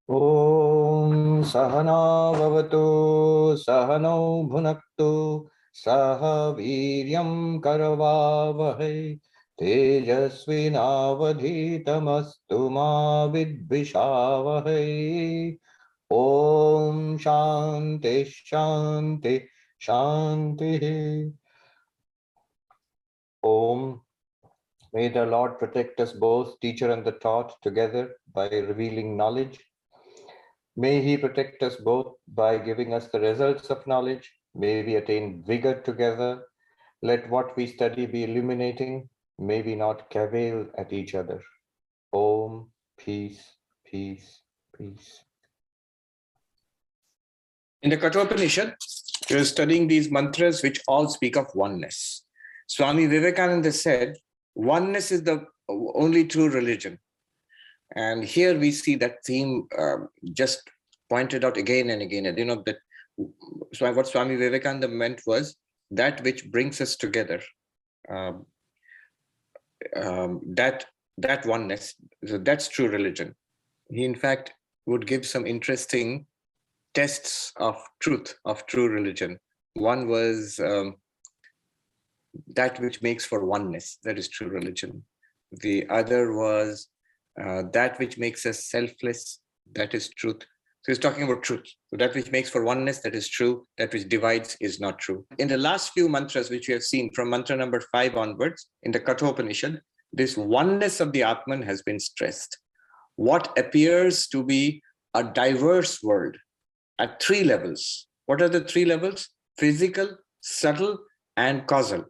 Om Sahana Bhavatu Sahano Bhunaktu Saha Viryam Karavavahai Tejasvinavadhitamastu ma vidvishavahai. Om Shanti Shanti Shanti. Om. May the Lord protect us both, teacher and the taught, together by revealing knowledge. May He protect us both by giving us the results of knowledge. May we attain vigor together. Let what we study be illuminating. May we not cavil at each other. Om, peace, peace, peace. In the Katha Upanishad, we are studying these mantras which all speak of oneness. Swami Vivekananda said, oneness is the only true religion. And here we see that theme just pointed out again and again. You know, that so what Swami Vivekananda meant was that which brings us together, that oneness, so that's true religion. He, in fact, would give some interesting tests of truth, of true religion. One was that which makes for oneness, that is true religion. The other was that which makes us selfless, that is truth. So he's talking about truth. So that which makes for oneness, that is true. That which divides is not true. In the last few mantras, which we have seen from mantra number 5 onwards, in the Katha Upanishad, this oneness of the Atman has been stressed. What appears to be a diverse world at 3 levels. What are the 3 levels? Physical, subtle, and causal.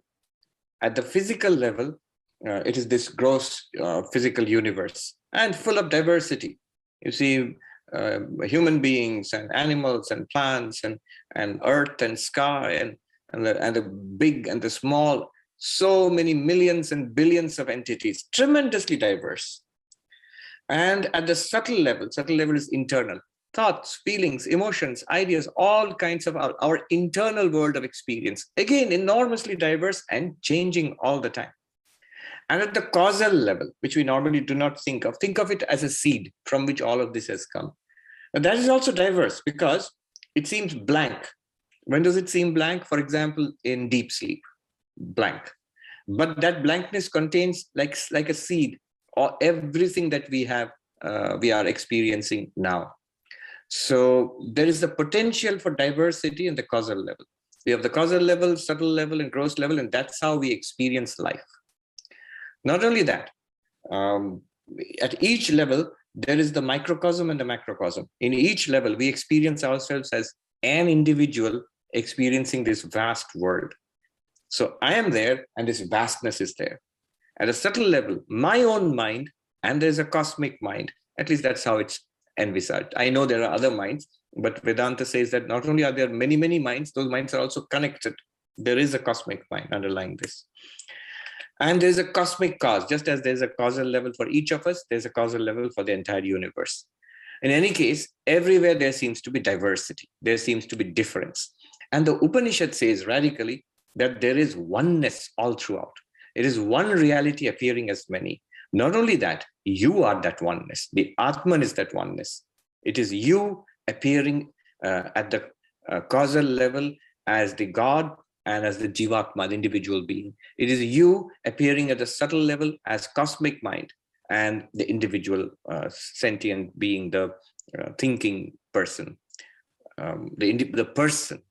At the physical level, it is this gross physical universe and full of diversity. You see human beings and animals and plants and earth and sky and the big and the small, so many millions and billions of entities, tremendously diverse. And at the subtle level is internal. Thoughts, feelings, emotions, ideas, all kinds of our internal world of experience. Again, enormously diverse and changing all the time. And at the causal level, which we normally do not think of it as a seed from which all of this has come. And that is also diverse because it seems blank. When does it seem blank? For example, in deep sleep, blank. But that blankness contains like a seed or everything that we have, we are experiencing now. So there is the potential for diversity in the causal level. We have the causal level, subtle level, and gross level, and that's how we experience life. Not only that, at each level, there is the microcosm and the macrocosm. In each level, we experience ourselves as an individual experiencing this vast world. So I am there, and this vastness is there. At a subtle level, my own mind, and there's a cosmic mind. At least that's how it's envisaged. I know there are other minds, but Vedanta says that not only are there many, many minds, those minds are also connected. There is a cosmic mind underlying this. And there's a cosmic cause. Just as there's a causal level for each of us, there's a causal level for the entire universe. In any case, everywhere there seems to be diversity. There seems to be difference. And the Upanishad says radically that there is oneness all throughout. It is one reality appearing as many. Not only that, you are that oneness. The Atman is that oneness. It is you appearing at the causal level as the God and as the Jivatma, the individual being. It is you appearing at the subtle level as cosmic mind and the individual sentient being, the thinking person, the person.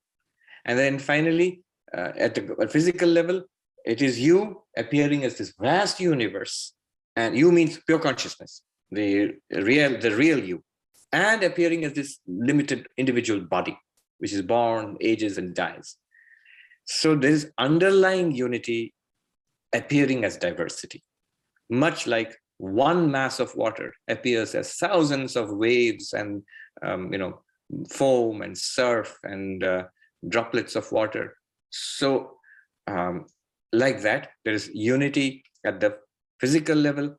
And then finally, at the physical level, it is you appearing as this vast universe. And you means pure consciousness, the real you, and appearing as this limited individual body, which is born, ages, and dies. So there is underlying unity appearing as diversity, much like one mass of water appears as thousands of waves and foam and surf and droplets of water. So like that, there is unity at the physical level,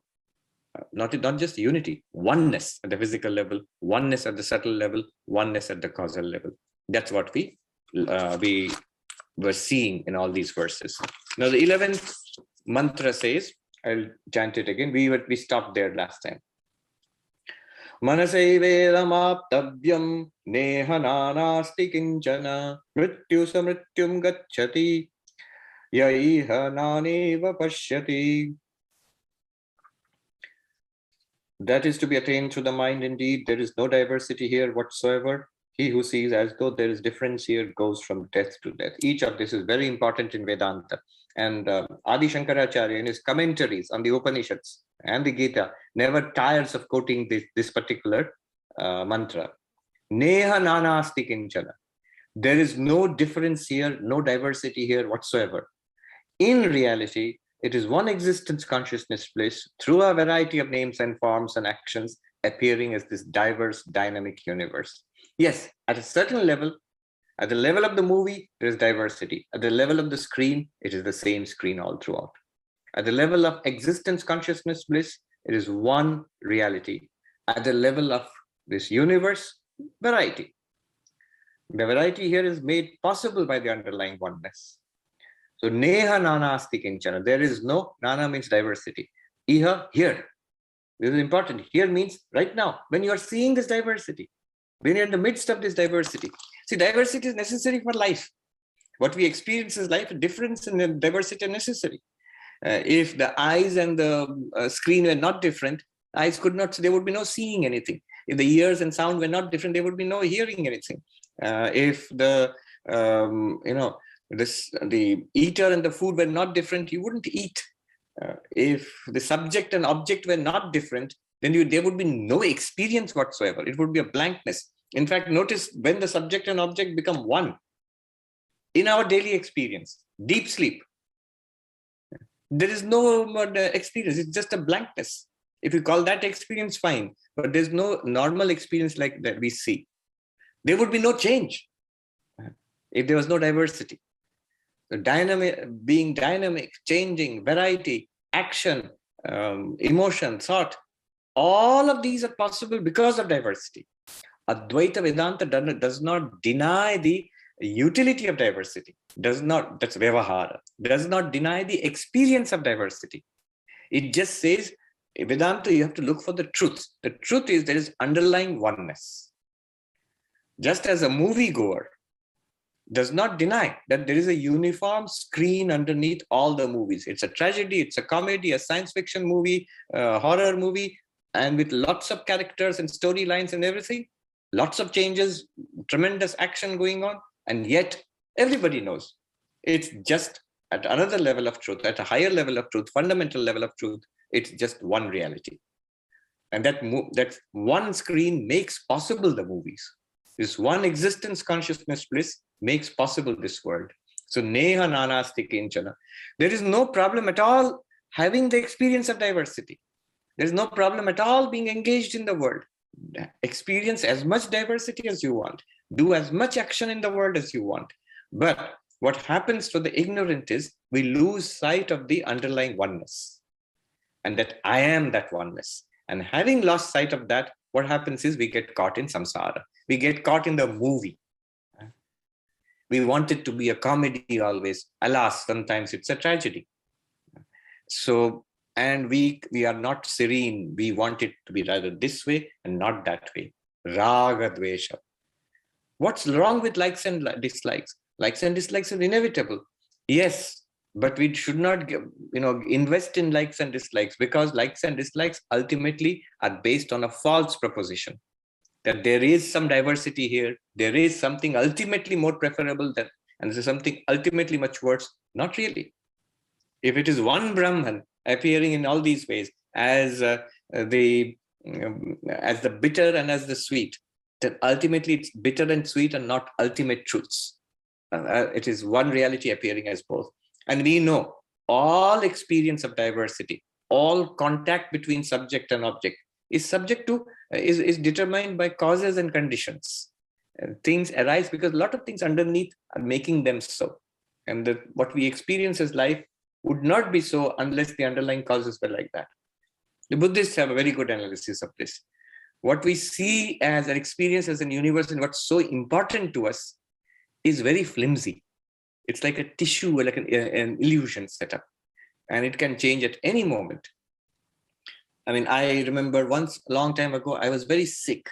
not just unity, oneness at the physical level, oneness at the subtle level, oneness at the causal level. That's what we were seeing in all these verses. Now the 11th mantra says, I'll chant it again. We stopped there last time. Manasaivedamaptavyam neha nanasti kinchana mrityu samrityum gacchati yaiha naneva pashyati. That is to be attained through the mind indeed. There is no diversity here whatsoever. He who sees as though there is difference here goes from death to death. Each of this is very important in Vedanta. And Adi Shankaracharya, in his commentaries on the Upanishads and the Gita, never tires of quoting this particular mantra. Neha nanasti kinchana. There is no difference here, no diversity here whatsoever. In reality, it is one existence consciousness bliss through a variety of names and forms and actions appearing as this diverse dynamic universe. Yes, at a certain level, at the level of the movie, there is diversity. At the level of the screen, it is the same screen all throughout. At the level of existence consciousness bliss, it is one reality. At the level of this universe, variety. The variety here is made possible by the underlying oneness. So neha nanasti kinchana. There is no, nana means diversity. Iha, here. This is important. Here means right now, when you are seeing this diversity, when you're in the midst of this diversity. See, diversity is necessary for life. What we experience is life, difference and diversity are necessary. If the eyes and the screen were not different, eyes could not, there would be no seeing anything. If the ears and sound were not different, there would be no hearing anything. If the, the eater and the food were not different, you wouldn't eat. If the subject and object were not different, then there would be no experience whatsoever. It would be a blankness. In fact, notice when the subject and object become one in our daily experience, deep sleep, there is no more experience. It's just a blankness. If you call that experience, fine, but there's no normal experience like that we see. There would be no change if there was no diversity. So being dynamic, changing, variety, action, emotion, thought, all of these are possible because of diversity. Advaita Vedanta does not deny the utility of diversity, that's Vyavahara, does not deny the experience of diversity. It just says, Vedanta, you have to look for the truth. The truth is there is underlying oneness. Just as a moviegoer does not deny that there is a uniform screen underneath all the movies. It's a tragedy, it's a comedy, a science fiction movie, a horror movie, and with lots of characters and storylines and everything, lots of changes, tremendous action going on, and yet everybody knows it's just at another level of truth, at a higher level of truth, fundamental level of truth, it's just one reality. And that one screen makes possible the movies. This one existence consciousness bliss makes possible this world. So neha nanasti kinchana. There is no problem at all having the experience of diversity. There is no problem at all being engaged in the world. Experience as much diversity as you want. Do as much action in the world as you want. But what happens to the ignorant is we lose sight of the underlying oneness. And that I am that oneness. And having lost sight of that, what happens is we get caught in samsara. We get caught in the movie. We want it to be a comedy always. Alas, sometimes it's a tragedy. So, and we are not serene. We want it to be rather this way and not that way. Raga dvesha. What's wrong with likes and dislikes? Likes and dislikes are inevitable. Yes, but we should not invest in likes and dislikes, because likes and dislikes ultimately are based on a false proposition that there is some diversity here, there is something ultimately more preferable than, and there's something ultimately much worse. Not really. If it is one Brahman appearing in all these ways as the bitter and as the sweet, then ultimately it's bitter and sweet and not ultimate truths. It is one reality appearing as both. And we know all experience of diversity, all contact between subject and object is subject to, is determined by causes and conditions. Things arise because a lot of things underneath are making them so. And what we experience as life would not be so unless the underlying causes were like that. The Buddhists have a very good analysis of this. What we see as an experience as an universe and what's so important to us is very flimsy. It's like a tissue, like an illusion set up, and it can change at any moment. I mean, I remember once a long time ago, I was very sick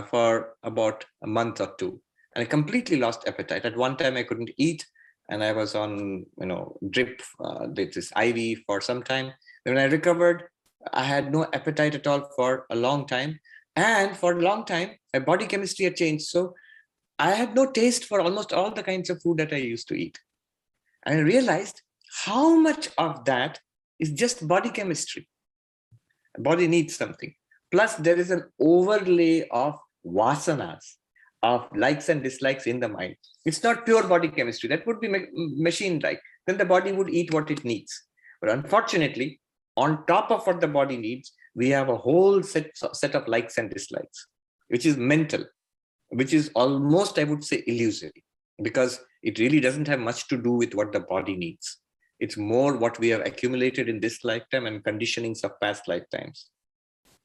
for about a month or two, and I completely lost appetite. At one time, I couldn't eat, and I was on, drip, this IV for some time. When I recovered, I had no appetite at all for a long time, and for a long time, my body chemistry had changed. So I had no taste for almost all the kinds of food that I used to eat. And I realized how much of that is just body chemistry. Body needs something. Plus, there is an overlay of vasanas, of likes and dislikes in the mind. It's not pure body chemistry. That would be machine-like. Then the body would eat what it needs. But unfortunately, on top of what the body needs, we have a whole set of likes and dislikes, which is mental, which is almost, I would say, illusory, because it really doesn't have much to do with what the body needs. It's more what we have accumulated in this lifetime and conditionings of past lifetimes.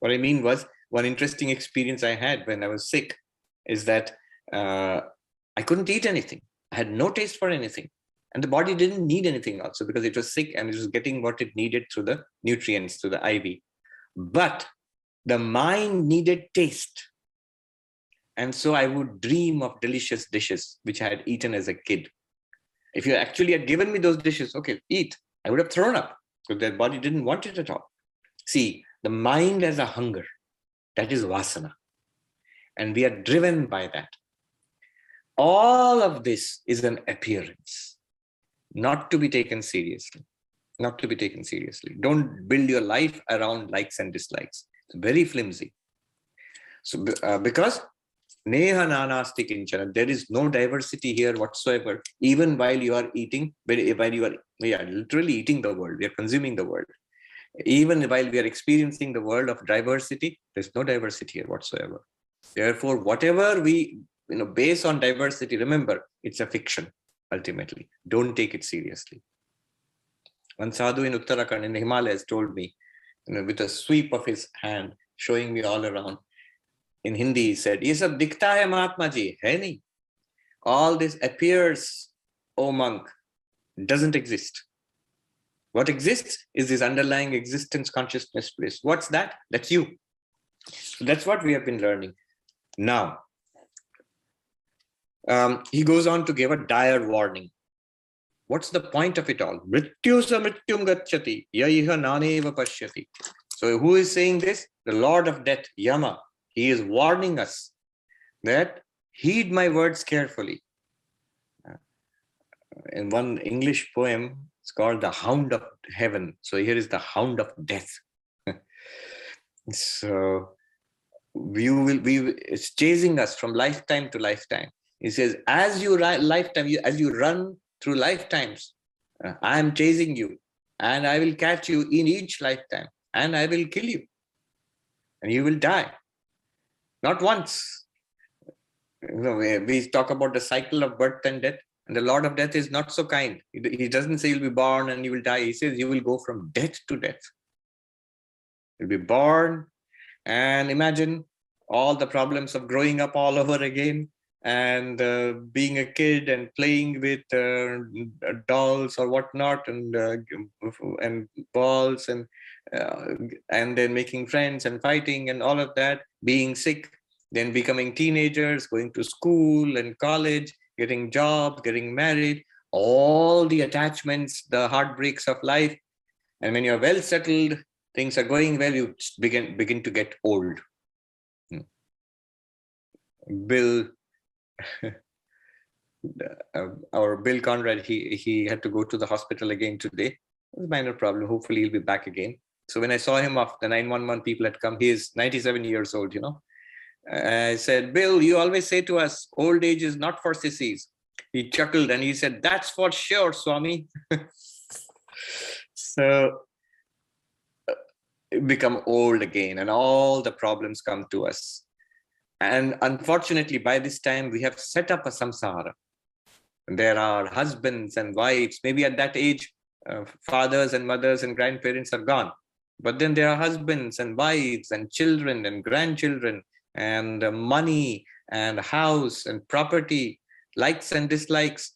What I mean was, one interesting experience I had when I was sick is that I couldn't eat anything. I had no taste for anything. And the body didn't need anything also, because it was sick and it was getting what it needed through the nutrients, through the IV. But the mind needed taste. And so I would dream of delicious dishes which I had eaten as a kid. If you actually had given me those dishes, okay, eat, I would have thrown up, because their body didn't want it at all. See, the mind has a hunger. That is vasana. And we are driven by that. All of this is an appearance, not to be taken seriously. Not to be taken seriously. Don't build your life around likes and dislikes. It's very flimsy. So because Neha nanasti kinchana, there is no diversity here whatsoever, even while you are eating, while you are literally eating the world, we are consuming the world. Even while we are experiencing the world of diversity, there's no diversity here whatsoever. Therefore, whatever we base on diversity, remember, it's a fiction, ultimately. Don't take it seriously. One sadhu in Uttarakhand, in the Himalayas, told me, with a sweep of his hand, showing me all around, in Hindi, he said, "Ye sab dikhta hai Mahatma ji, hai nahi? All this appears, oh monk, doesn't exist. What exists is this underlying existence consciousness place. What's that? That's you." So that's what we have been learning. Now, he goes on to give a dire warning. What's the point of it all? Mrityu sa mrityum gacchati, yaiha naneva pashyati. So who is saying this? The Lord of Death, Yama. He is warning us that heed my words carefully. In one English poem, it's called The Hound of Heaven. So here is the Hound of Death. So it's chasing us from lifetime to lifetime. He says, as you run through lifetimes, I am chasing you, and I will catch you in each lifetime, and I will kill you, and you will die. Not once. We talk about the cycle of birth and death, and the Lord of Death is not so kind. He doesn't say you'll be born and you will die. He says you will go from death to death. You'll be born, and imagine all the problems of growing up all over again, and being a kid and playing with dolls or whatnot, and balls, and then making friends and fighting and all of that, being sick, then becoming teenagers, going to school and college, getting jobs, getting married, all the attachments, the heartbreaks of life. And when you're well settled, things are going well, you begin to get old. Bill, our Bill Conrad, he had to go to the hospital again today. It was a minor problem. Hopefully he'll be back again. So when I saw him off, the 911 people had come. He is 97 years old, I said, "Bill, you always say to us, old age is not for sissies." He chuckled and he said, "That's for sure, Swami." So become old again, and all the problems come to us. And unfortunately, by this time, we have set up a samsara. There are husbands and wives. Maybe at that age, fathers and mothers and grandparents are gone. But then there are husbands and wives and children and grandchildren, and money and house and property, likes and dislikes,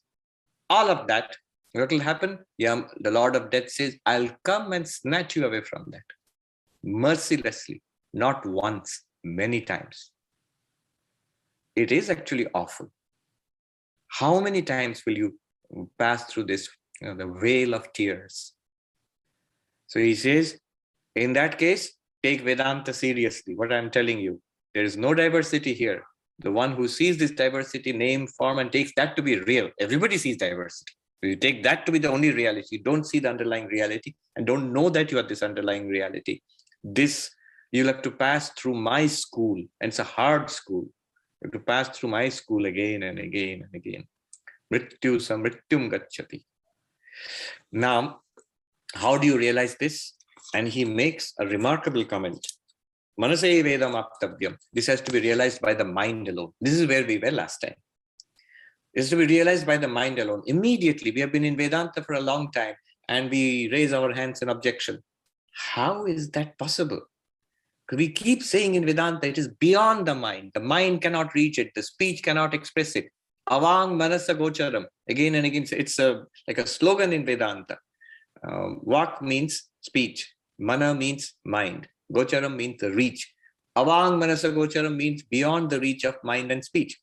all of that. What will happen? The Lord of Death says, I'll come and snatch you away from that. mercilessly, not once, many times. It is actually awful. How many times will you pass through this, the vale of tears? So he says, in that case, take Vedanta seriously, what I'm telling you. There is no diversity here. The one who sees this diversity, name, form, and takes that to be real. Everybody sees diversity. You take that to be the only reality. You don't see the underlying reality and don't know that you are this underlying reality. This, you'll have to pass through my school, and it's a hard school. You have to pass through my school again and again and again. Mrityu samrityum gacchati. Now, how do you realize this? And he makes a remarkable comment. Manase vedam aptavyam. This has to be realized by the mind alone. This is where we were last time. It has to be realized by the mind alone. Immediately, we have been in Vedanta for a long time and we raise our hands in objection. How is that possible? Because we keep saying in Vedanta, it is beyond the mind. The mind cannot reach it. The speech cannot express it. Avang manasa gocharam. Again and again, it's like a slogan in Vedanta. Vak means speech. Mana means mind. Gocharam means the reach. Avang manasa gocharam means beyond the reach of mind and speech.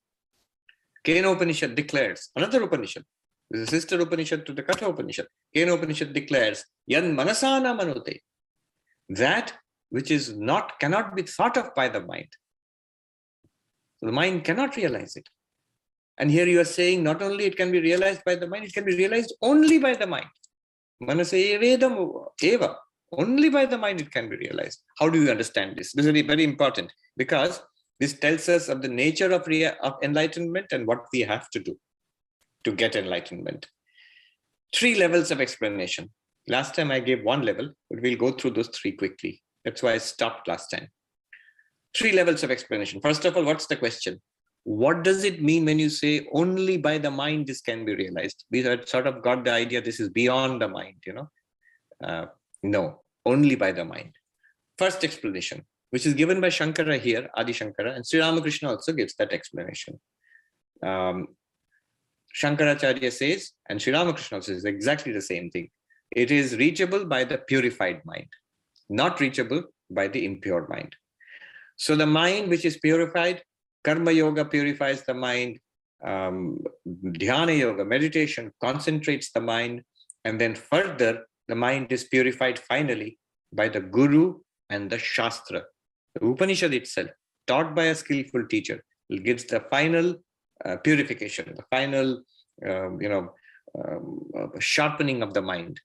Kena Upanishad declares, another Upanishad, this is a sister Upanishad to the Katha Upanishad. Kena Upanishad declares, Yan manasana manote, that which is not, cannot be thought of by the mind. So the mind cannot realize it. And here you are saying not only it can be realized by the mind, it can be realized only by the mind. Manase vedam eva. Only by the mind it can be realized. How do you understand this? This is very, very important because this tells us of the nature of enlightenment and what we have to do to get enlightenment. 3 levels of explanation. Last time I gave 1 level, but we'll go through those 3 quickly. That's why I stopped last time. 3 levels of explanation. First of all, what's the question? What does it mean when you say only by the mind this can be realized? We had sort of got the idea this is beyond the mind, No, only by the mind. First explanation, which is given by Shankara here, Adi Shankara, and Sri Ramakrishna also gives that explanation. Shankaracharya says, and Sri Ramakrishna says exactly the same thing. It is reachable by the purified mind, not reachable by the impure mind. So the mind which is purified, Karma Yoga purifies the mind, Dhyana Yoga, meditation, concentrates the mind, and then further, the mind is purified finally by the Guru and the Shastra. The Upanishad itself, taught by a skillful teacher, gives the final purification, the final, sharpening of the mind.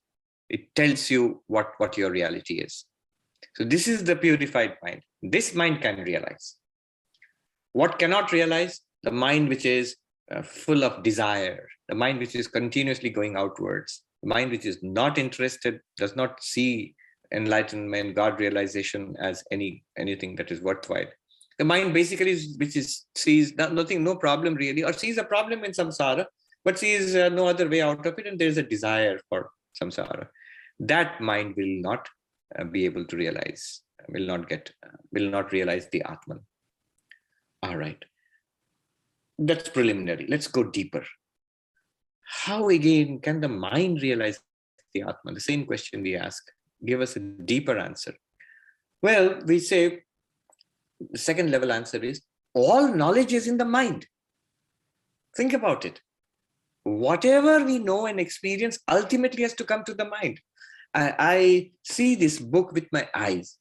It tells you what your reality is. So this is the purified mind. This mind can realize. What cannot realize? The mind which is full of desire, the mind which is continuously going outwards, the mind which is not interested, does not see enlightenment, God realization as anything that is worthwhile. The mind basically sees nothing, no problem really, or sees a problem in samsara, but sees no other way out of it, and there is a desire for samsara. That mind will not be able to realize, will not realize the Atman. All right. That's preliminary. Let's go deeper. How again can the mind realize the Atman? The same question we ask. Give us a deeper answer. Well, we say the second level answer is all knowledge is in the mind. Think about it. Whatever we know and experience ultimately has to come to the mind. I see this book with my eyes.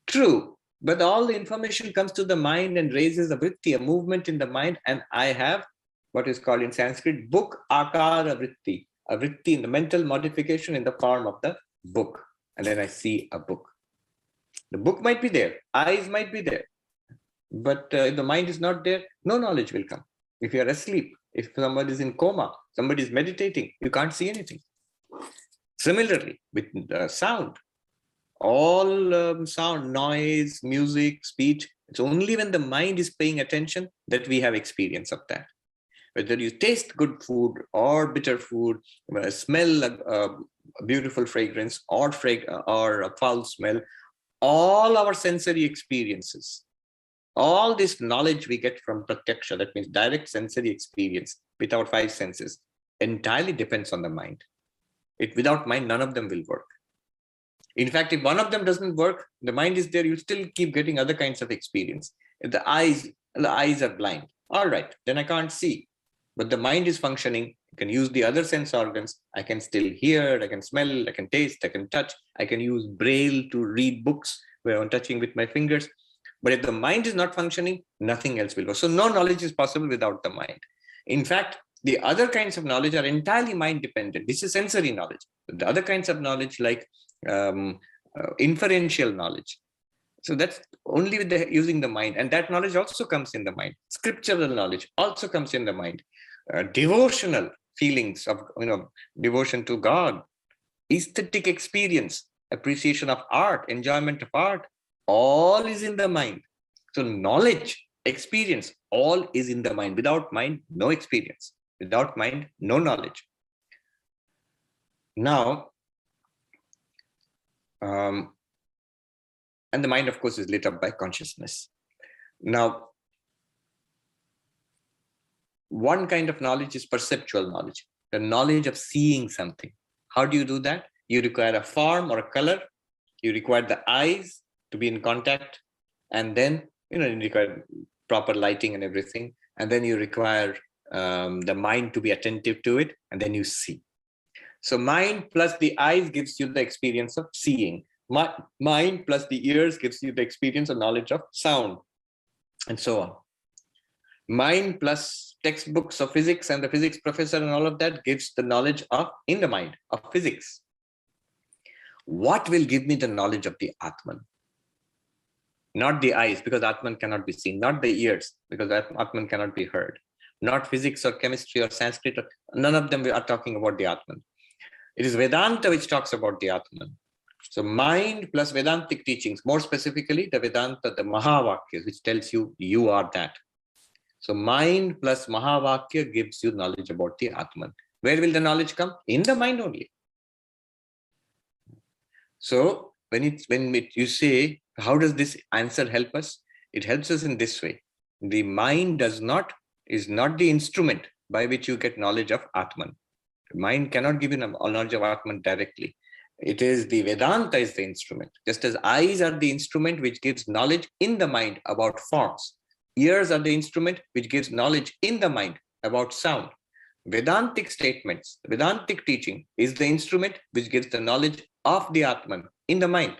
True, but all the information comes to the mind and raises a vritti, a movement in the mind, and I have what is called in Sanskrit book akara vritti, a vritti in the mental modification in the form of the book. And then I see a book. The book might be there, eyes might be there, but if the mind is not there, no knowledge will come. If you are asleep, if somebody is in coma, somebody is meditating, you can't see anything. Similarly, with sound, all sound, noise, music, speech, it's only when the mind is paying attention that we have experience of that. Whether you taste good food or bitter food, smell a beautiful fragrance or a foul smell, all our sensory experiences, all this knowledge we get from pratyaksha, that means direct sensory experience with our 5 senses, entirely depends on the mind. Without mind, none of them will work. In fact, if one of them doesn't work, the mind is there, you still keep getting other kinds of experience. If the eyes are blind, all right, then I can't see. But the mind is functioning. I can use the other sense organs. I can still hear, I can smell, I can taste, I can touch. I can use braille to read books where I'm touching with my fingers. But if the mind is not functioning, nothing else will work. So no knowledge is possible without the mind. In fact, the other kinds of knowledge are entirely mind dependent. This is sensory knowledge. The other kinds of knowledge, like inferential knowledge, so that's only with using the mind, and that knowledge also comes in the mind. Scriptural knowledge also comes in the mind. Devotional feelings of devotion to God, aesthetic experience, appreciation of art, enjoyment of art, all is in the mind. So knowledge, experience, all is in the mind. Without mind, no experience. Without mind, no knowledge. Now, and the mind, of course, is lit up by consciousness. Now, one kind of knowledge is perceptual knowledge, the knowledge of seeing something. How do you do that? You require a form or a color. You require the eyes to be in contact, and then you require proper lighting and everything. And then you require the mind to be attentive to it, and then you see. So mind plus the eyes gives you the experience of seeing. Mind plus the ears gives you the experience of knowledge of sound, and so on. Mind plus textbooks of physics and the physics professor and all of that gives the knowledge of, in the mind, of physics. What will give me the knowledge of the Atman? Not the eyes, because Atman cannot be seen. Not the ears, because Atman cannot be heard. Not physics or chemistry or Sanskrit. None of them are talking about the Atman. It is Vedanta which talks about the Atman. So mind plus Vedantic teachings, more specifically the Vedanta, the Mahavakya, which tells you, you are that. So mind plus Mahavakya gives you knowledge about the Atman. Where will the knowledge come? In the mind only. So when you say, how does this answer help us? It helps us in this way. The mind is not the instrument by which you get knowledge of Atman. The mind cannot give you knowledge of Atman directly. It is the Vedanta is the instrument. Just as eyes are the instrument which gives knowledge in the mind about forms. Ears are the instrument which gives knowledge in the mind about sound. Vedantic statements, Vedantic teaching is the instrument which gives the knowledge of the Atman in the mind.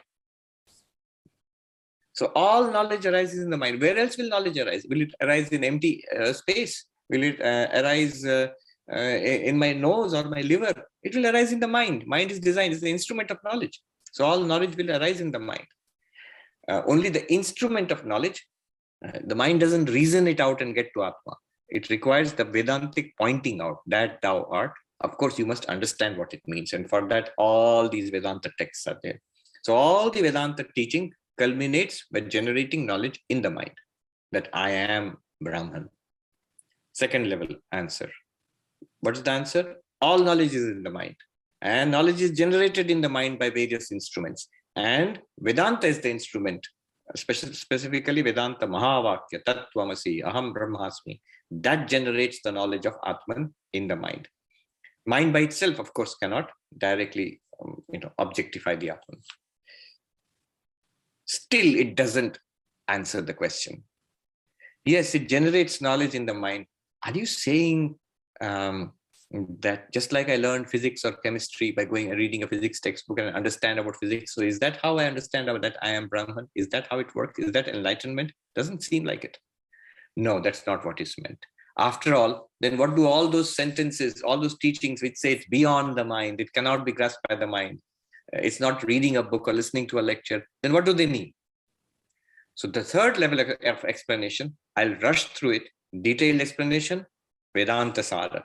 So all knowledge arises in the mind. Where else will knowledge arise? Will it arise in empty space? Will it arise in my nose or my liver? It will arise in the mind. Mind is designed as the instrument of knowledge. So all knowledge will arise in the mind. Only the instrument of knowledge, the mind doesn't reason it out and get to Atma. It requires the Vedantic pointing out that thou art. Of course, you must understand what it means. And for that, all these Vedanta texts are there. So all the Vedanta teaching culminates by generating knowledge in the mind, that I am Brahman. Second level answer. What is the answer? All knowledge is in the mind. And knowledge is generated in the mind by various instruments. And Vedanta is the instrument, specifically Vedanta Mahavakya, Tattvamasi, Aham Brahmasmi. That generates the knowledge of Atman in the mind. Mind by itself, of course, cannot directly objectify the Atman. Still, it doesn't answer the question. Yes, it generates knowledge in the mind. Are you saying that just like I learned physics or chemistry by going and reading a physics textbook and understand about physics, so is that how I understand about that I am Brahman? Is that how it works? Is that enlightenment? Doesn't seem like it. No, that's not what is meant. After all, then what do all those sentences, all those teachings which say it's beyond the mind, it cannot be grasped by the mind, it's not reading a book or listening to a lecture, then what do they mean? So the third level of explanation, I'll rush through it. Detailed explanation, Vedanta Sara.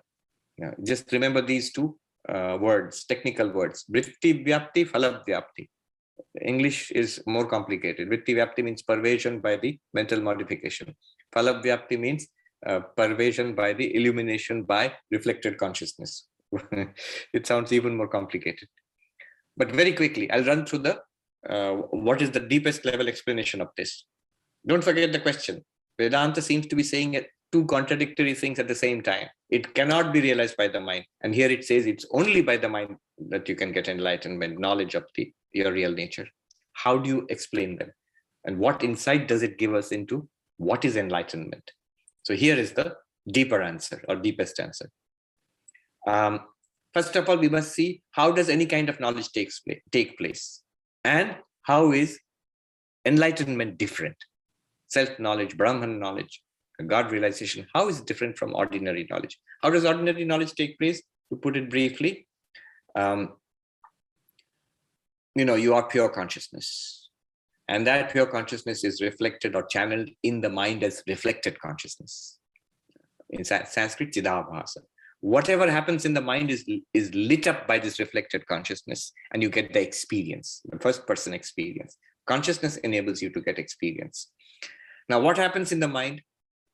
Just remember these two words, technical words. Vritti Vyapti, Phala Vyapti. English is more complicated. Vritti Vyapti means pervasion by the mental modification. Phala Vyapti means pervasion by the illumination by reflected consciousness. It sounds even more complicated. But very quickly, I'll run through the what is the deepest level explanation of this. Don't forget the question. Vedanta seems to be saying two contradictory things at the same time. It cannot be realized by the mind. And here it says it's only by the mind that you can get enlightenment, knowledge of the your real nature? How do you explain them? And what insight does it give us into what is enlightenment? So here is the deeper answer or deepest answer. First of all, we must see how does any kind of knowledge take place, and how is enlightenment different? Self-knowledge, Brahman knowledge, God realization, how is it different from ordinary knowledge? How does ordinary knowledge take place? To put it briefly, you are pure consciousness. And that pure consciousness is reflected or channeled in the mind as reflected consciousness. In Sanskrit, Chidabhasa. Whatever happens in the mind is lit up by this reflected consciousness, and you get the experience, the first person experience. Consciousness enables you to get experience. Now, what happens in the mind?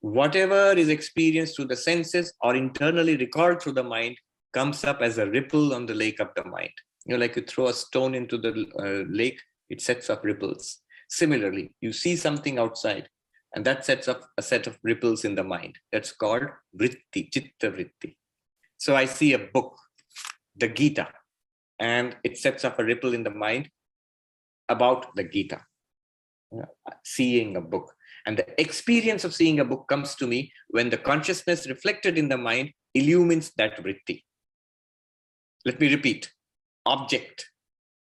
Whatever is experienced through the senses or internally recalled through the mind comes up as a ripple on the lake of the mind. Like you throw a stone into the lake, it sets up ripples. Similarly, you see something outside, and that sets up a set of ripples in the mind. That's called vritti, chitta vritti. So I see a book, the Gita, and it sets up a ripple in the mind about the Gita. Seeing a book. And the experience of seeing a book comes to me when the consciousness reflected in the mind illumines that vritti. Let me repeat. Object,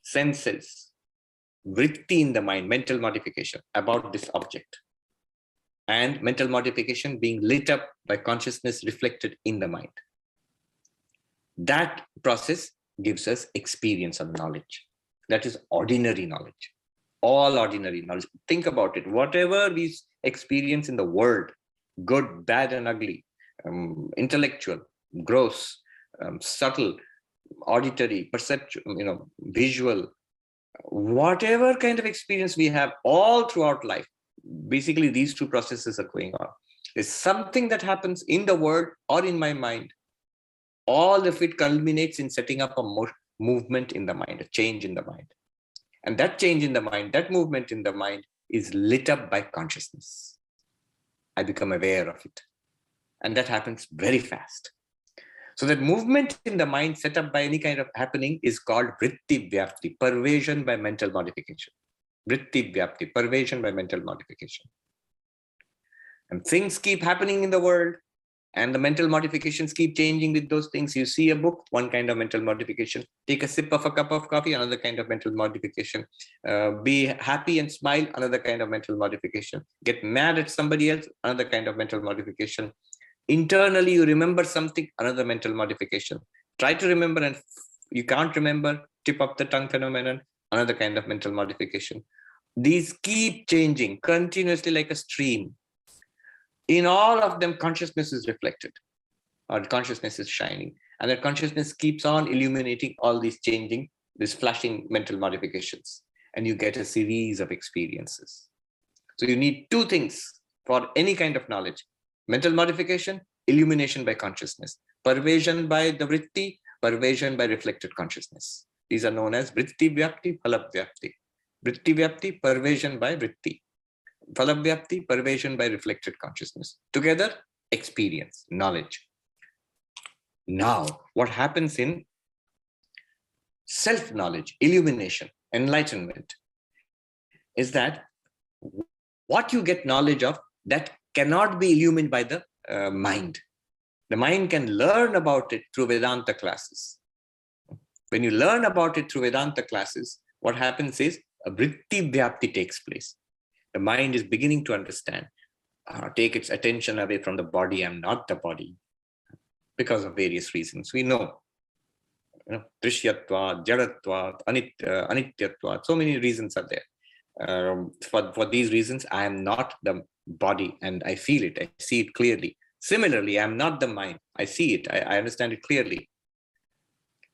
senses, vritti in the mind, mental modification about this object, and mental modification being lit up by consciousness reflected in the mind. That process gives us experience of knowledge. That is ordinary knowledge. All ordinary knowledge. Think about it. Whatever we experience in the world, good, bad, and ugly, intellectual, gross, subtle, auditory, perceptual, visual, whatever kind of experience we have all throughout life, basically these two processes are going on. There's something that happens in the world or in my mind. All of it culminates in setting up a movement in the mind, a change in the mind. And that change in the mind, that movement in the mind is lit up by consciousness. I become aware of it. And that happens very fast. So that movement in the mind set up by any kind of happening is called vritti vyapti, pervasion by mental modification. Vritti vyapti, pervasion by mental modification. And things keep happening in the world, and the mental modifications keep changing with those things. You see a book, one kind of mental modification. Take a sip of a cup of coffee, another kind of mental modification. Be happy and smile, another kind of mental modification. Get mad at somebody else, another kind of mental modification. Internally, you remember something, another mental modification. Try to remember and you can't remember, tip of the tongue phenomenon, another kind of mental modification. These keep changing continuously like a stream. In all of them, consciousness is reflected, or consciousness is shining. And that consciousness keeps on illuminating all these changing, these flashing mental modifications. And you get a series of experiences. So you need two things for any kind of knowledge. Mental modification, illumination by consciousness. Pervasion by the vritti, pervasion by reflected consciousness. These are known as vritti vyapti, phala vyapti. Vritti vyapti, pervasion by vritti. Phala vyapti, pervasion by reflected consciousness. Together, experience, knowledge. Now, what happens in self-knowledge, illumination, enlightenment, is that what you get knowledge of, that cannot be illumined by the mind. The mind can learn about it through Vedanta classes. When you learn about it through Vedanta classes, what happens is a vritti vyapti takes place. The mind is beginning to understand, take its attention away from the body. I'm not the body, because of various reasons. We know, trishyatvat, jadatvat, anityatvat, so many reasons are there. For these reasons, I am not the body, and I feel it, I see it clearly. Similarly, I am not the mind, I see it, I understand it clearly.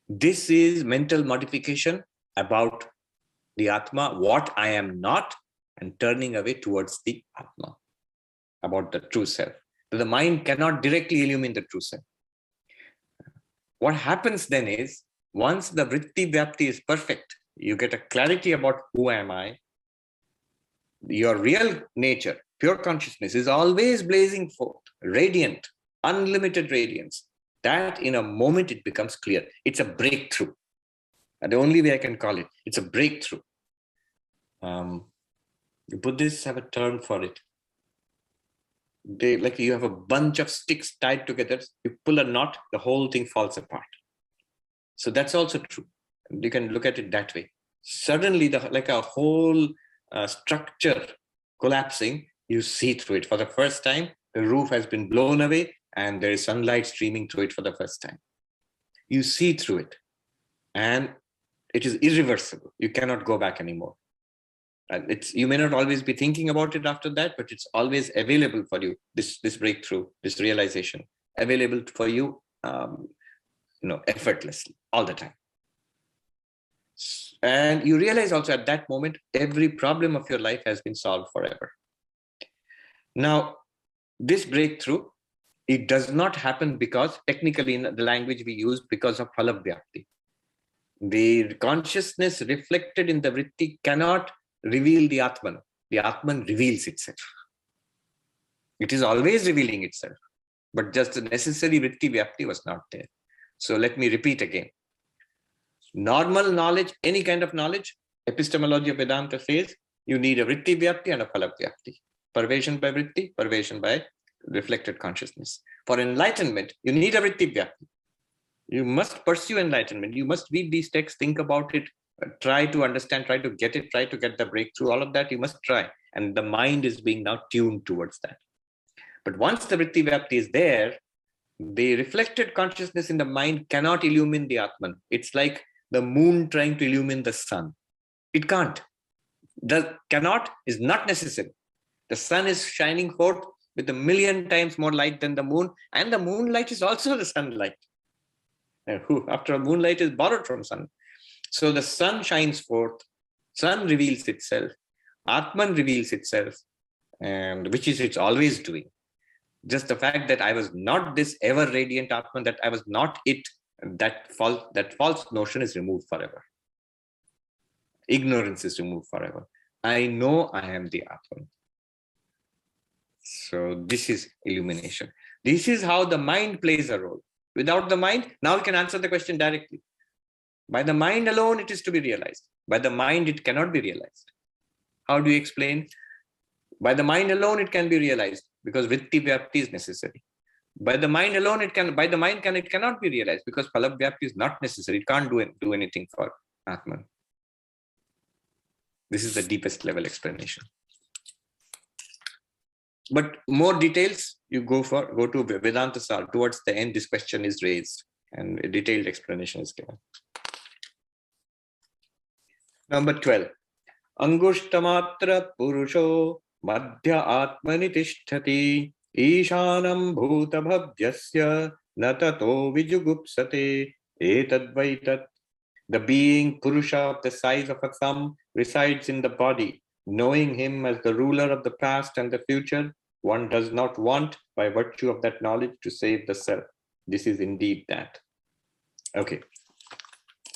This is mental modification about the Atma, what I am not, and turning away towards the Atma, about the true self. So the mind cannot directly illumine the true self. What happens then is, once the vritti vyapti is perfect, you get a clarity about who am I. Your real nature, pure consciousness, is always blazing forth, radiant, unlimited radiance. That in a moment it becomes clear. It's a breakthrough. And the only way I can call it, it's a breakthrough. The Buddhists have a term for it. They, like, you have a bunch of sticks tied together, you pull a knot, the whole thing falls apart. So that's also true. You can look at it that way. Suddenly, like a whole structure collapsing, you see through it. For the first time, the roof has been blown away and there is sunlight streaming through it for the first time. You see through it and it is irreversible. You cannot go back anymore. And you may not always be thinking about it after that, but it's always available for you. This breakthrough, this realization, available for you, effortlessly all the time. And you realize also at that moment, every problem of your life has been solved forever. Now, this breakthrough, it does not happen because, technically in the language we use, because of phala-vyapti. The consciousness reflected in the vritti cannot reveal the Atman. The Atman reveals itself. It is always revealing itself, but just the necessary vritti vyapti was not there. So let me repeat again. Normal knowledge, any kind of knowledge, epistemology of Vedanta says you need a vritti vyapti and a phala vyapti. Pervasion by vritti, pervasion by reflected consciousness. For enlightenment, you need a vritti vyapti. You must pursue enlightenment. You must read these texts, think about it, try to understand, try to get it, try to get the breakthrough, all of that you must try. And the mind is being now tuned towards that. But once the vritti vyapti is there, the reflected consciousness in the mind cannot illumine the Atman. It's like the moon trying to illumine the sun. It can't. The cannot is not necessary. The sun is shining forth with 1,000,000 times more light than the moon, and the moonlight is also the sunlight. After all, moonlight is borrowed from sun. So the sun shines forth, sun reveals itself, Atman reveals itself, and which is it's always doing. Just the fact that I was not this ever radiant Atman, that I was not it, that false notion is removed forever. Ignorance is removed forever. I know I am the Atman. So this is illumination. This is how the mind plays a role. Without the mind, now we can answer the question directly. By the mind alone, it is to be realized. By the mind, it cannot be realized. How do you explain? By the mind alone, it can be realized because vritti vyapti is necessary. By the mind alone, it cannot be realized because phala vyapti is not necessary. It can't do anything for Atman. This is the deepest level explanation. But more details, you go to Vedanta Sar. Towards the end, this question is raised and a detailed explanation is given. Number 12. Angushtamatra purusho madhya atmani tishtati ishanam bhuta bhavyasya natato vijugupsate etadvaitat. The being Purusha of the size of a thumb resides in the body. Knowing him as the ruler of the past and the future, one does not want, by virtue of that knowledge, to save the self. This is indeed that. Okay.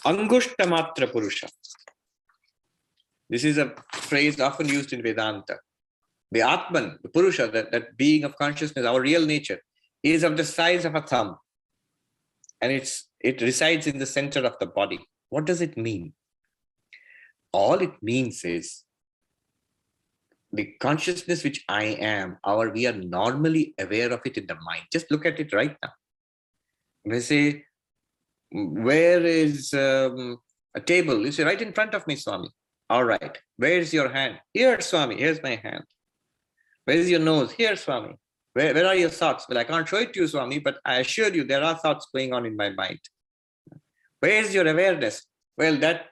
Angushtamatra Purusha. This is a phrase often used in Vedanta. The Atman, the Purusha, that being of consciousness, our real nature, is of the size of a thumb. And it resides in the center of the body. What does it mean? All it means is the consciousness which I am, we are normally aware of it in the mind. Just look at it right now. They say, where is a table? You say, right in front of me, Swami. All right. Where is your hand? Here, Swami. Here's my hand. Where is your nose? Here, Swami. Where are your thoughts? Well, I can't show it to you, Swami, but I assure you there are thoughts going on in my mind. Where is your awareness? Well, that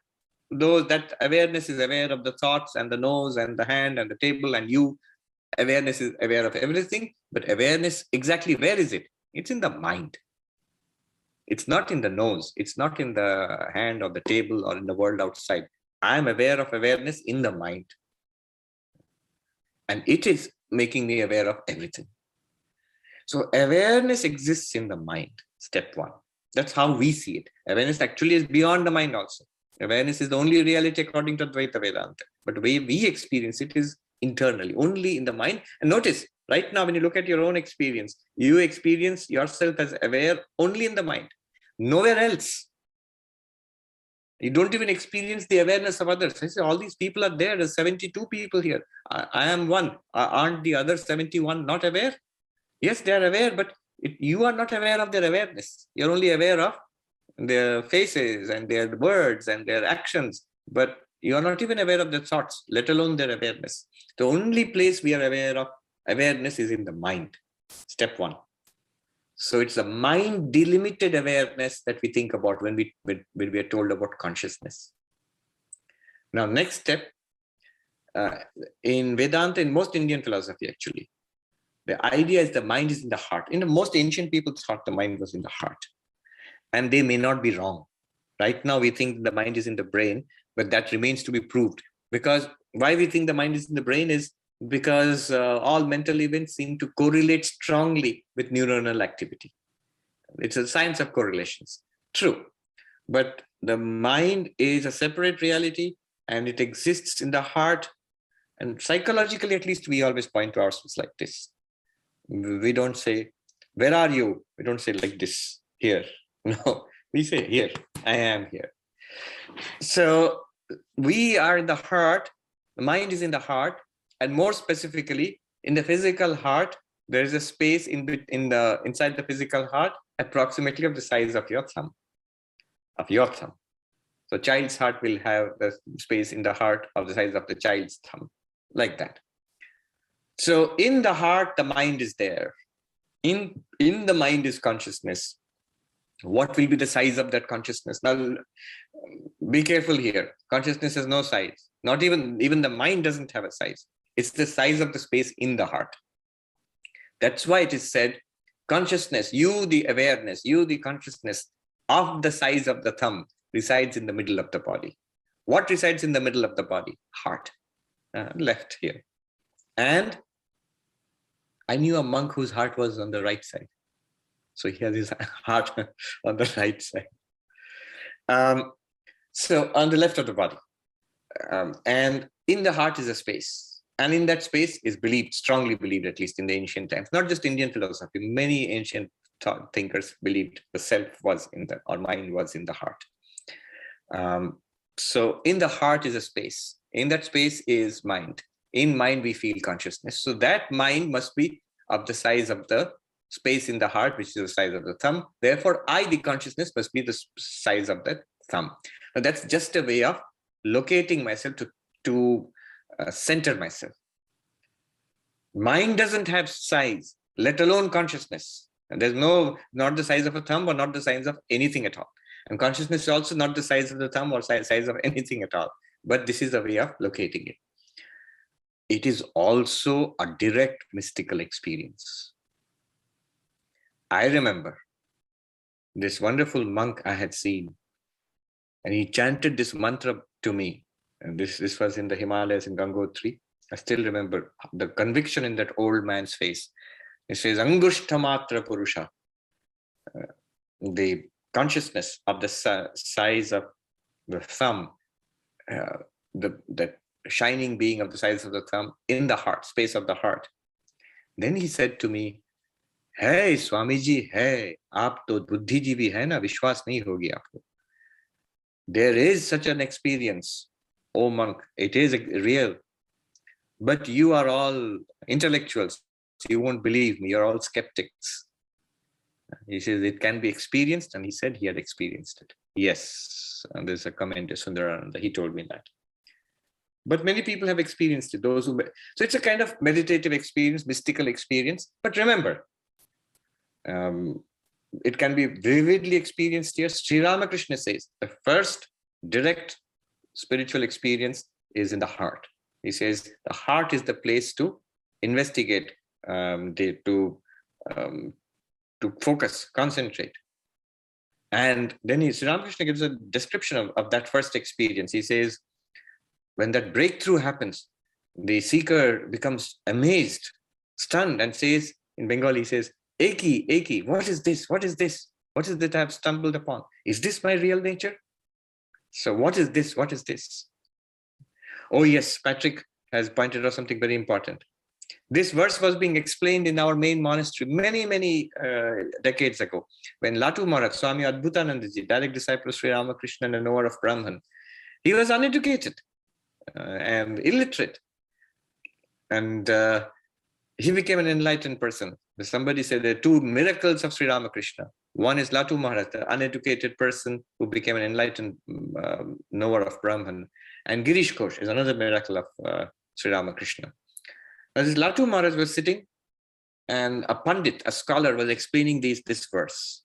awareness is aware of the thoughts and the nose and the hand and the table, and you, awareness is aware of everything, but awareness, exactly where is it? It's in the mind. It's not in the nose. It's not in the hand or the table or in the world outside. I am aware of awareness in the mind. And it is making me aware of everything. So awareness exists in the mind, step one. That's how we see it. Awareness actually is beyond the mind also. Awareness is the only reality according to Advaita Vedanta. But the way we experience it is internally, only in the mind. And notice, right now, when you look at your own experience, you experience yourself as aware only in the mind, nowhere else. You don't even experience the awareness of others. I say, all these people are there. There's 72 people here. I am one. Aren't the other 71 not aware? Yes, they are aware, but you are not aware of their awareness. You're only aware of their faces and their words and their actions, but you are not even aware of their thoughts, let alone their awareness. The only place we are aware of awareness is in the mind. Step one. So it's a mind delimited awareness that we think about when we are told about consciousness. Now, next step, in Vedanta, in most Indian philosophy actually, the idea is the mind is in the heart. In the most ancient people thought the mind was in the heart. And they may not be wrong. Right now, we think the mind is in the brain, but that remains to be proved. Because why we think the mind is in the brain is because all mental events seem to correlate strongly with neuronal activity. It's a science of correlations. True. But the mind is a separate reality and it exists in the heart. And psychologically, at least, we always point to ourselves like this. We don't say, where are you? We don't say like this, here. No, we say here, I am here. So we are in the heart, the mind is in the heart, and more specifically, in the physical heart, there is a space inside the physical heart, approximately of the size of your thumb. So child's heart will have the space in the heart of the size of the child's thumb, like that. So in the heart, the mind is there. In the mind is consciousness. What will be the size of that consciousness? Now, be careful here. Consciousness has no size. Not even the mind doesn't have a size. It's the size of the space in the heart. That's why it is said, consciousness, you the awareness, you the consciousness of the size of the thumb resides in the middle of the body. What resides in the middle of the body? Heart. Left here. And I knew a monk whose heart was on the right side. So he has his heart on the right side. So on the left of the body. And in the heart is a space. And in that space is believed, strongly believed, at least in the ancient times, not just Indian philosophy, many ancient thinkers believed the self was or mind was in the heart. So in the heart is a space. In that space is mind. In mind, we feel consciousness. So that mind must be of the size of the space in the heart, which is the size of the thumb. Therefore, I, the consciousness, must be the size of that thumb. Now, that's just a way of locating myself to center myself. Mind doesn't have size, let alone consciousness. And there's not the size of a thumb or not the size of anything at all. And consciousness is also not the size of the thumb or size of anything at all. But this is a way of locating it. It is also a direct mystical experience. I remember this wonderful monk I had seen, and he chanted this mantra to me. And this was in the Himalayas in Gangotri. I still remember the conviction in that old man's face. It says, Angushtamatra Purusha. The consciousness of the size of the thumb, the shining being of the size of the thumb in the heart, space of the heart. Then he said to me, hey, Swamiji, hey, aap to buddhijeevi hai na, vishwas nahi hogi aapko. There is such an experience, oh monk, it is real. But you are all intellectuals. You won't believe me. You're all skeptics. He says it can be experienced, and he said he had experienced it. Yes, and there's a comment, Sundarananda, he told me that. But many people have experienced it. So it's a kind of meditative experience, mystical experience. But remember, it can be vividly experienced here. Sri Ramakrishna says the first direct spiritual experience is in the heart. He says the heart is the place to investigate, to focus, concentrate. And then Sri Ramakrishna gives a description of that first experience. He says, when that breakthrough happens, the seeker becomes amazed, stunned, and says, in Bengali, he says, Eki, what is this? What is this? What is that I have stumbled upon? Is this my real nature? So what is this? What is this? Oh yes, Patrick has pointed out something very important. This verse was being explained in our main monastery many decades ago, when Latu Maharaj, Swami Adbhutanandaji, direct disciple of Sri Ramakrishna and a knower of Brahman, he was uneducated and illiterate. And he became an enlightened person. Somebody said there are two miracles of Sri Ramakrishna. One is Latu Maharaj, the uneducated person who became an enlightened knower of Brahman. And Girish Ghosh is another miracle of Sri Ramakrishna. Now, this Latu Maharaj was sitting, and a Pandit, a scholar, was explaining this verse.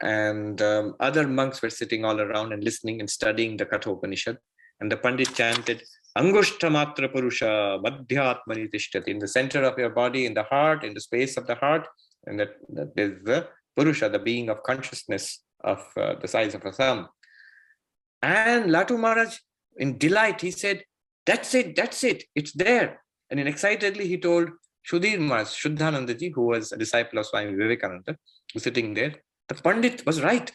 And other monks were sitting all around and listening and studying the Katha Upanishad. And the Pandit chanted, Angushtamatra Purusha Madhyatmani Tishtati. In the center of your body, in the heart, in the space of the heart, and that is the Purusha, the being of consciousness of the size of a thumb. And Latu Maharaj, in delight, he said, that's it, it's there. And then excitedly he told Sudhir Maharaj, Shuddhanandaji, who was a disciple of Swami Vivekananda, who's sitting there, the Pandit was right,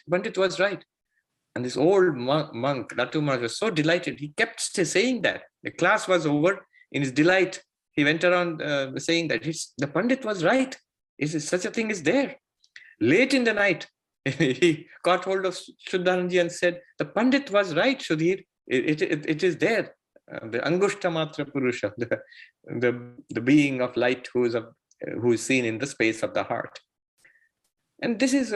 And this old monk, Latu Maharaj, was so delighted, he kept saying that. The class was over. In his delight, he went around saying that the Pandit was right. Such a thing is there. Late in the night, he caught hold of Shuddhanandaji and said, the Pandit was right, Sudhir. It is there. The Angushtamatra Purusha, the being of light who is seen in the space of the heart. And this is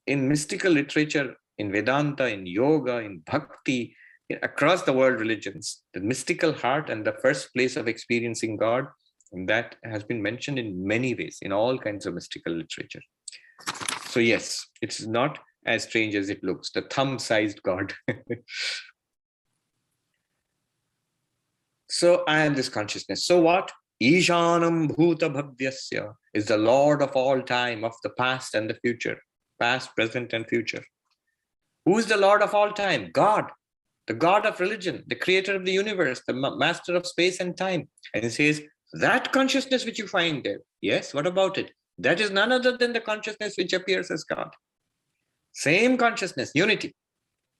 in mystical literature, in Vedanta, in yoga, in bhakti, across the world religions, the mystical heart and the first place of experiencing God, and that has been mentioned in many ways, in all kinds of mystical literature. So yes, it's not as strange as it looks, the thumb-sized God. So I am this consciousness. So what? Ishanam Bhuta Bhavyasya is the Lord of all time, of the past and the future, past, present, and future. Who is the Lord of all time? God, the God of religion, the creator of the universe, the master of space and time. And he says, that consciousness which you find there, yes, what about it? That is none other than the consciousness which appears as God. Same consciousness, unity.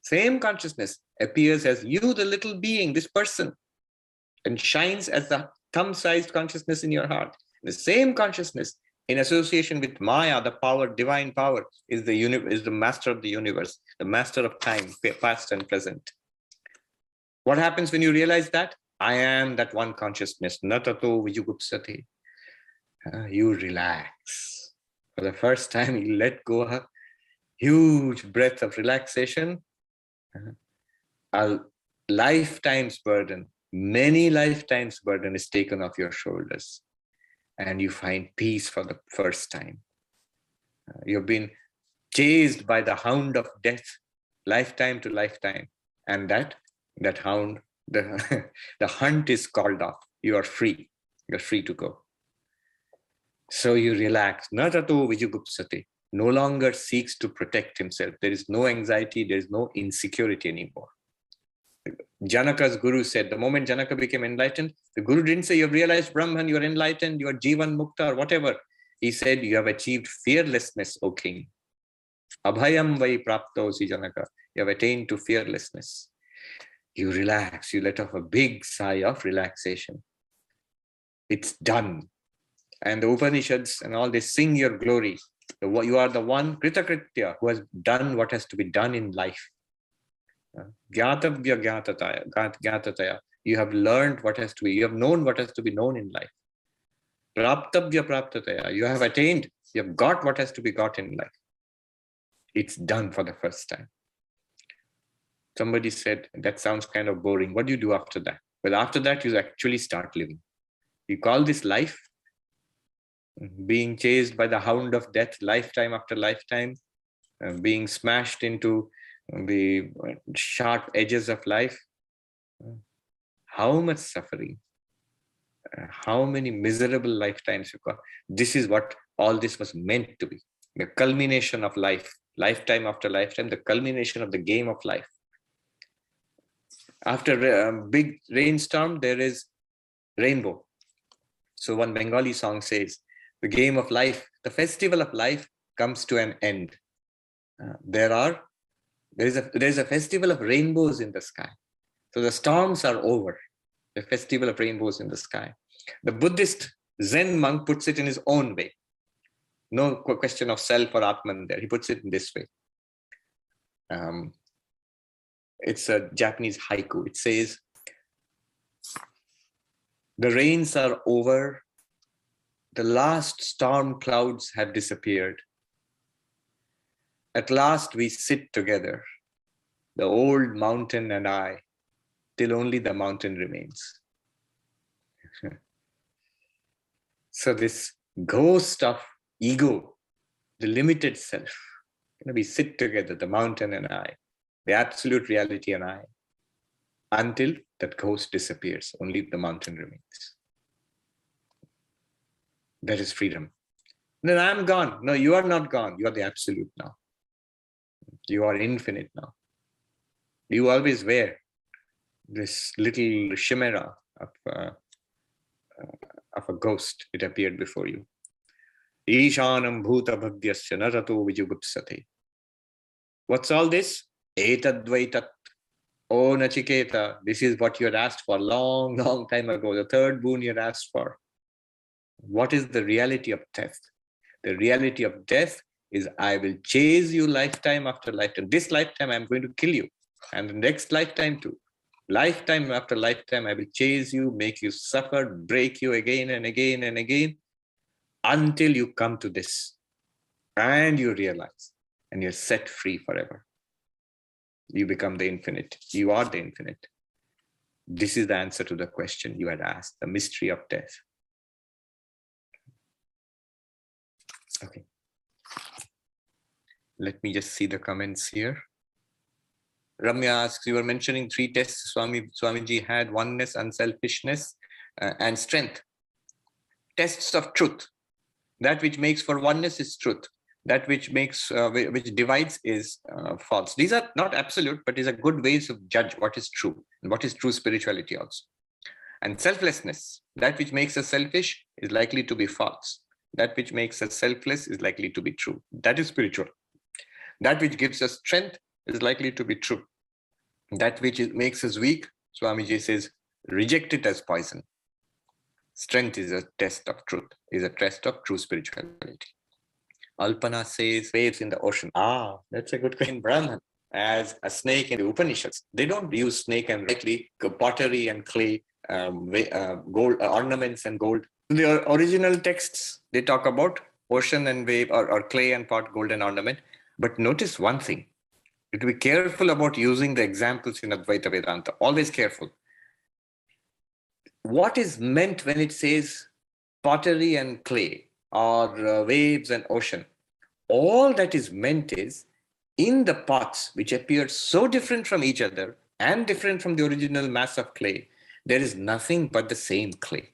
Same consciousness appears as you, the little being, this person, and shines as the thumb-sized consciousness in your heart. The same consciousness, in association with Maya, the power, divine power, is the master of the universe, the master of time, past and present. What happens when you realize that? I am that one consciousness. Natato vijugupsate. You relax. For the first time, you let go of a huge breath of relaxation. A lifetime's burden, many lifetimes' burden is taken off your shoulders, and you find peace for the first time. You've been chased by the hound of death, lifetime to lifetime, and that hound, the hunt is called off. You are free. You're free to go. So you relax. Natato vijugupsate. No longer seeks to protect himself. There is no anxiety. There is no insecurity anymore. Janaka's guru said, the moment Janaka became enlightened, the guru didn't say, you've realized Brahman, you're enlightened, you're Jivan Mukta, or whatever. He said, you have achieved fearlessness, O king. Abhayam vai praptosi Janaka. You have attained to fearlessness. You relax, you let off a big sigh of relaxation. It's done. And the Upanishads and all, they sing your glory. You are the one, Kritakritya, who has done what has to be done in life. Gyatavya Gyatataya. You have learned what has to be, you have known what has to be known in life. Praptavya Praptataya. You have attained, you have got what has to be got in life. It's done for the first time. Somebody said, that sounds kind of boring. What do you do after that? Well, after that, you actually start living. You call this life? Being chased by the hound of death, lifetime after lifetime, being smashed into the sharp edges of life. How much suffering, how many miserable lifetimes you got. This is what all this was meant to be. The culmination of life, lifetime after lifetime, the culmination of the game of life. After a big rainstorm, there is rainbow. So one Bengali song says, the game of life, the festival of life comes to an end. There is a festival of rainbows in the sky. So the storms are over. The festival of rainbows in the sky. The Buddhist Zen monk puts it in his own way. No question of self or Atman there. He puts it in this way. It's a Japanese haiku. It says, the rains are over. The last storm clouds have disappeared. At last we sit together, the old mountain and I, till only the mountain remains. So this ghost of ego, the limited self, we sit together, the mountain and I, the absolute reality and I, until that ghost disappears, only the mountain remains. That is freedom. Then I'm gone. No, you are not gone. You are the absolute now. You are infinite now. You always were this little chimera of a ghost. It appeared before you. Ishanam bhuta bhagyasya narato vijugupsate. What's all this? Etadvaitat. Oh Nachiketa, this is what you had asked for long, long time ago. The third boon you had asked for. What is the reality of death? The reality of death is I will chase you lifetime after lifetime. This lifetime I'm going to kill you. And the next lifetime too. Lifetime after lifetime I will chase you, make you suffer, break you again and again and again, until you come to this. And you realize, and you're set free forever. You become the infinite. You are the infinite. This is the answer to the question you had asked, the mystery of death. Okay. Let me just see the comments here. Ramya asks, you were mentioning 3 tests Swamiji had: oneness, unselfishness, and strength. Tests of truth. That which makes for oneness is truth. That which makes, which divides is false. These are not absolute, but these are good ways to judge what is true and what is true spirituality also. And selflessness. That which makes us selfish is likely to be false. That which makes us selfless is likely to be true. That is spiritual. That which gives us strength is likely to be true. That which makes us weak, Swamiji says, reject it as poison. Strength is a test of truth, is a test of true spirituality. Alpana says, waves in the ocean. Ah, that's a good question. Brahman, as a snake in the Upanishads, they don't use snake and likely pottery and clay, gold ornaments and gold. In the original texts, they talk about ocean and wave, or clay and pot, gold and ornament. But notice one thing. You have to be careful about using the examples in Advaita Vedanta. Always careful. What is meant when it says pottery and clay, or waves and ocean? All that is meant is, in the pots, which appear so different from each other and different from the original mass of clay, there is nothing but the same clay.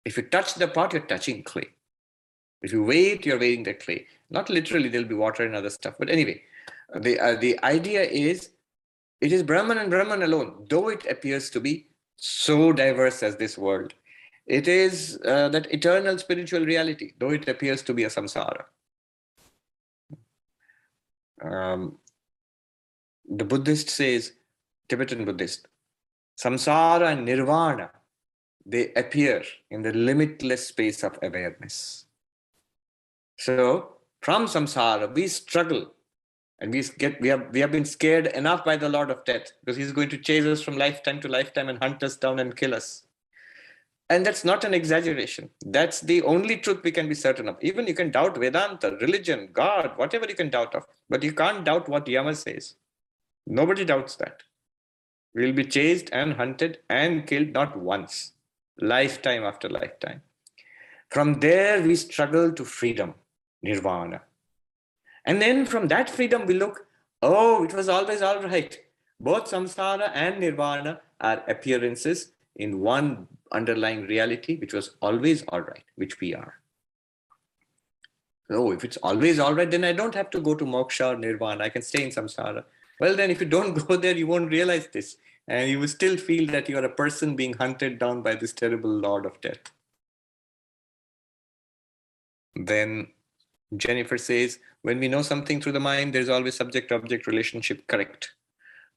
If you touch the pot, you're touching clay. If you wait, you're weighing the clay. Not literally, there'll be water and other stuff. But anyway, the idea is, it is Brahman and Brahman alone, though it appears to be so diverse as this world. It is that eternal spiritual reality, though it appears to be a samsara. The Buddhist says, Tibetan Buddhist, samsara and nirvana, they appear in the limitless space of awareness. So from samsara, we struggle, and we have been scared enough by the Lord of Death, because he's going to chase us from lifetime to lifetime and hunt us down and kill us. And that's not an exaggeration. That's the only truth we can be certain of. Even you can doubt Vedanta, religion, God, whatever you can doubt of, but you can't doubt what Yama says. Nobody doubts that. We'll be chased and hunted and killed not once, lifetime after lifetime. From there, we struggle to freedom, nirvana. And then from that freedom, we look, oh, it was always all right. Both samsara and nirvana are appearances in one underlying reality, which was always all right, which we are. Oh, if it's always all right, then I don't have to go to moksha or nirvana. I can stay in samsara. Well, then if you don't go there, you won't realize this. And you will still feel that you are a person being hunted down by this terrible Lord of Death. Then Jennifer says, when we know something through the mind, there's always subject-object relationship. Correct.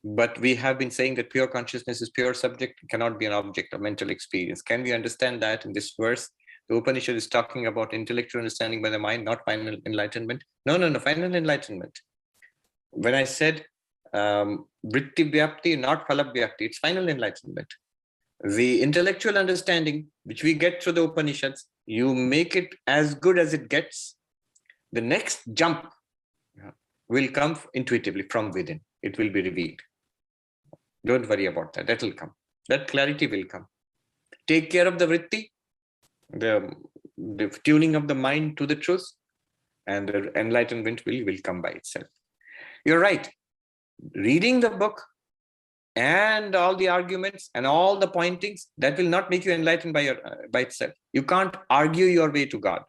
But we have been saying that pure consciousness is pure subject, cannot be an object of mental experience. Can we understand that in this verse? The Upanishad is talking about intellectual understanding by the mind, not final enlightenment. No, final enlightenment. When I said vritti vyapti, not phala vyapti, it's final enlightenment. The intellectual understanding, which we get through the Upanishads, you make it as good as it gets. The next jump will come intuitively from within. It will be revealed. Don't worry about that. That will come. That clarity will come. Take care of the vritti, the tuning of the mind to the truth, and the enlightenment will come by itself. You're right. Reading the book and all the arguments and all the pointings, that will not make you enlightened by itself. You can't argue your way to God.